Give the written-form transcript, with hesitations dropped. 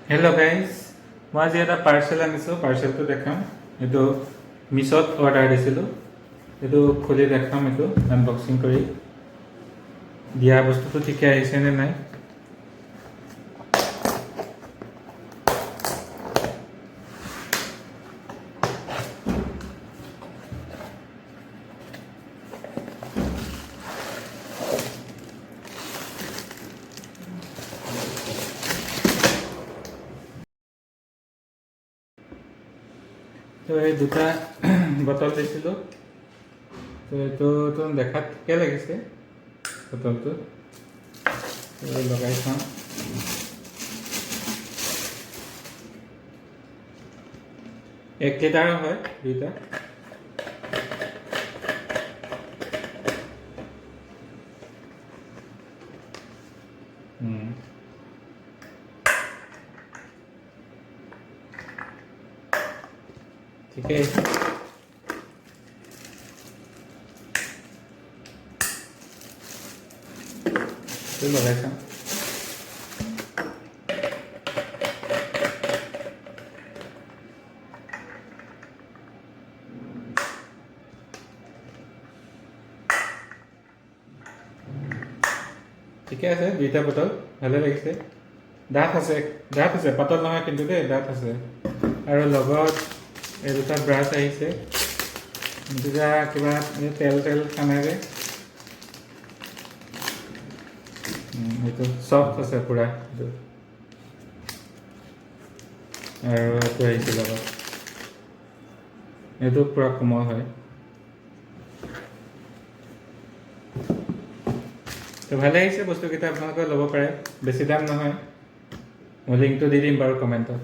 Hello' guys, মই আজি এটা পাৰ্চেল আনিছোঁ। পাৰ্চেলটো দেখাম। এইটো মিছত অৰ্ডাৰ দিছিলোঁ। এইটো খুলি দেখাম, এইটো আনবক্সিং কৰি। দিয়া বস্তুটো ঠিকে আহিছে নে নাই। তো এই দুটা বটল দিছিলোঁ। তো এইটোতো দেখাত ঠিকে লাগিছে বটলটো। লগাই চাওঁ। 1 লিটাৰৰ হয় দুইটা। ঠিকে আহিছে। লগাই চাওঁ। ঠিকে আছে, দুইটা বটল ভালে লাগিছে। ডাঠ আছে, পাতল নহয় কিন্তু দেই, ডাঠ আছে। আৰু লগত এই দুটা ব্ৰাছ আহিছে। দুটা কিবা তেল খানাৰে এইটো চফ্ট আছে পুৰা। আৰু এইটো আহিছে লগত, এইটো পুৰা কোমল হয়। তো ভালে আহিছে বস্তুকেইটা, আপোনালোকে ল'ব পাৰে। বেছি দাম নহয়। মই লিংকটো দি দিম বাৰু কমেণ্টত।